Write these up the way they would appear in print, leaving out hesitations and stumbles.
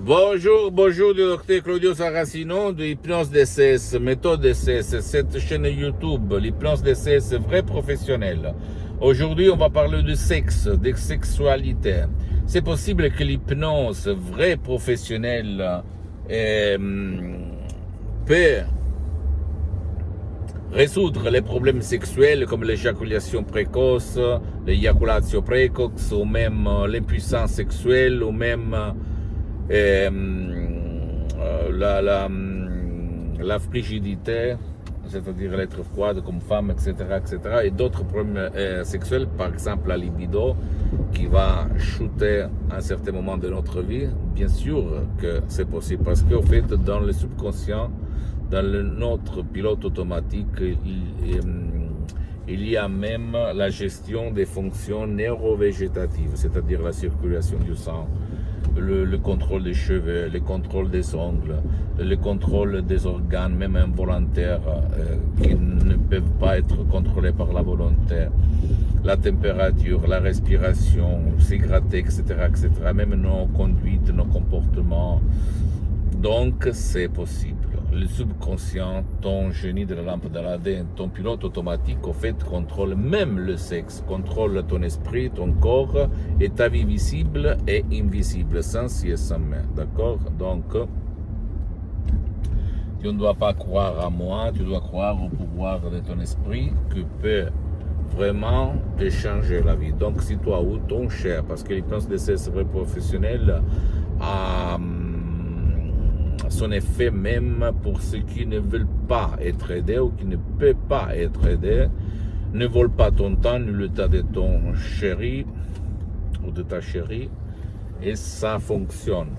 Bonjour, bonjour du docteur Claudio Saracino de l'hypnose DCS, méthode DCS, cette chaîne YouTube, l'hypnose DCS vrai professionnel. Aujourd'hui, on va parler de sexe, de sexualité. C'est possible que l'hypnose vrai professionnelle peut résoudre les problèmes sexuels comme l'éjaculation précoce, l'éjaculation précoce, ou même l'impuissance sexuelle, ou même la frigidité, c'est-à-dire l'être froide comme femme, etc., etc., et d'autres problèmes sexuels, par exemple la libido, qui va chuter à un certain moment de notre vie. Bien sûr que c'est possible, parce qu'en fait, dans le subconscient, dans notre pilote automatique, il y a même la gestion des fonctions neurovégétatives, c'est-à-dire la circulation du sang, le contrôle des cheveux, le contrôle des ongles, le contrôle des organes, même involontaires, qui ne peuvent pas être contrôlés par la volonté, la température, la respiration, s'hydrater, etc., etc., même nos conduites, nos comportements. Donc, c'est possible. Le subconscient, ton génie de la lampe d'Aladin, ton pilote automatique, au fait, contrôle même le sexe, contrôle ton esprit, ton corps et ta vie visible et invisible, sans si et sans main. D'accord? Donc, tu ne dois pas croire à moi, tu dois croire au pouvoir de ton esprit qui peut vraiment te changer la vie. Donc, si toi ou ton cher, parce que l'hypnose de ces vrais professionnels a son effet même pour ceux qui ne veulent pas être aidés ou qui ne peuvent pas être aidés, ne vole pas ton temps ni le temps de ton chéri ou de ta chérie, et ça fonctionne.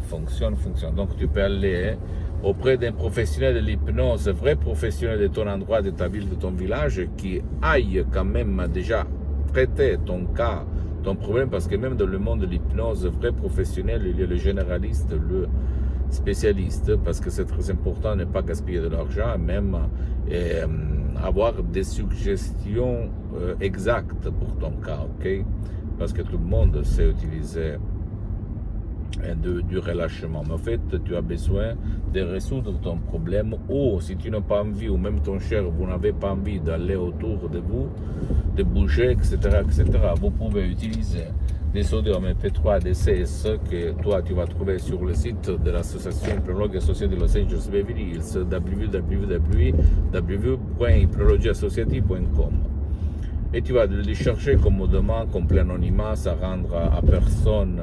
Donc tu peux aller auprès d'un professionnel de l'hypnose, vrai professionnel de ton endroit, de ta ville, de ton village, qui aille quand même déjà traiter ton cas, ton problème, parce que même dans le monde de l'hypnose, vrai professionnel, il y a le généraliste, le spécialiste, parce que c'est très important de ne pas gaspiller de l'argent, même avoir des suggestions exactes pour ton cas, ok? Parce que tout le monde sait utiliser du relâchement. Mais en fait, tu as besoin de résoudre ton problème, ou si tu n'as pas envie, ou même ton cher, vous n'avez pas envie d'aller autour de vous, de bouger, etc., etc., vous pouvez utiliser des audios MP3 DCS que toi tu vas trouver sur le site de l'association Hypnologue Associée de Los Angeles Beverly Hills, www.hypnologieassociative.com, et tu vas les chercher commodément, complet anonymat, ça rendra à personne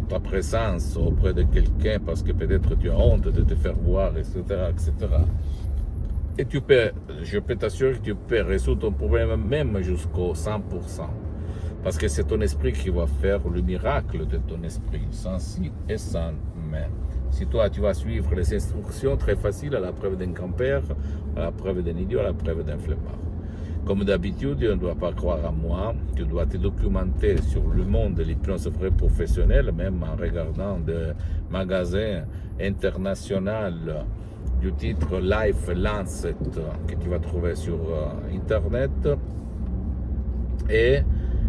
ta présence auprès de quelqu'un, parce que peut-être tu as honte de te faire voir, etc., etc. Et tu peux, je peux t'assurer que tu peux résoudre ton problème même jusqu'au 100%. Parce que c'est ton esprit qui va faire le miracle de ton esprit, sans si et sans mais. Si toi, tu vas suivre les instructions très faciles, à la preuve d'un grand-père, à la preuve d'un idiot, à la preuve d'un flemmard. Comme d'habitude, tu ne dois pas croire à moi, tu dois te documenter sur le monde de l'hypnose vrai professionnelle, même en regardant des magasins internationaux du titre Life Lancet que tu vas trouver sur Internet, et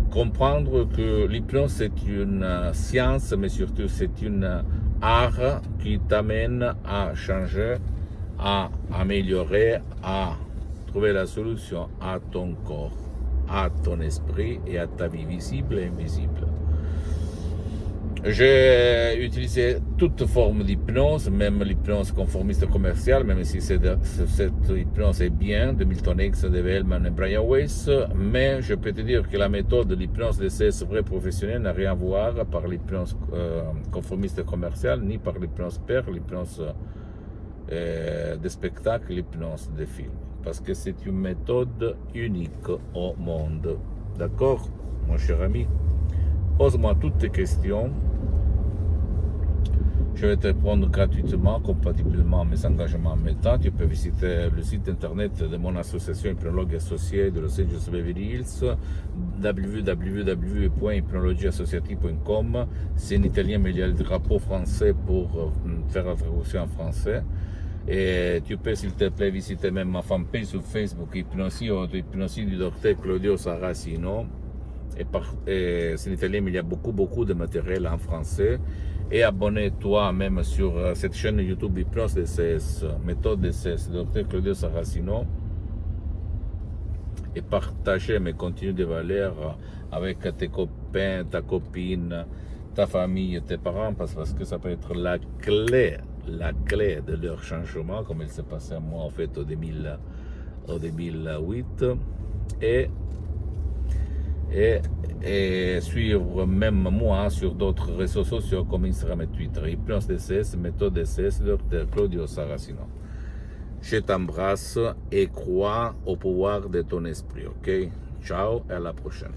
comprendre que l'hypnose c'est une science, mais surtout c'est une art qui t'amène à changer, à améliorer, à trouver la solution à ton corps, à ton esprit et à ta vie visible et invisible. J'ai utilisé toute forme d'hypnose, même l'hypnose conformiste commerciale, même si cette hypnose est bien, de Milton Hicks, de Hellman et Brian Weiss, mais je peux te dire que la méthode de l'hypnose de ces vrais professionnels n'a rien à voir par l'hypnose conformiste commerciale, ni par l'hypnose père, l'hypnose de spectacle, l'hypnose de film, parce que c'est une méthode unique au monde. D'accord, mon cher ami? Pose-moi toutes tes questions. Je vais te répondre gratuitement, compatiblement à mes engagements en même temps. Tu peux visiter le site internet de mon association Hypnologue Associée de Los Angeles Beverly Hills, www.hypnologieassociative.com. C'est en italien, mais il y a le drapeau français pour faire la traduction en français. Et tu peux, s'il te plaît, visiter même ma fanpage sur Facebook, Hypnosie du docteur Claudio Saracino. et c'est en italien, mais il y a beaucoup de matériel en français. Et abonne-toi même sur cette chaîne YouTube Hypnose DCS, méthode DCS, Dr Claudio Saracino, et partagez mes contenus de valeur avec tes copains, ta copine, ta famille, tes parents, parce que ça peut être la clé de leur changement, comme il s'est passé à moi en fait au 2008, et suivre même moi sur d'autres réseaux sociaux comme Instagram et Twitter. Hypnose DCS, méthode DCS, Dr Claudio Saracino. Je t'embrasse et crois au pouvoir de ton esprit, ok? Ciao et à la prochaine.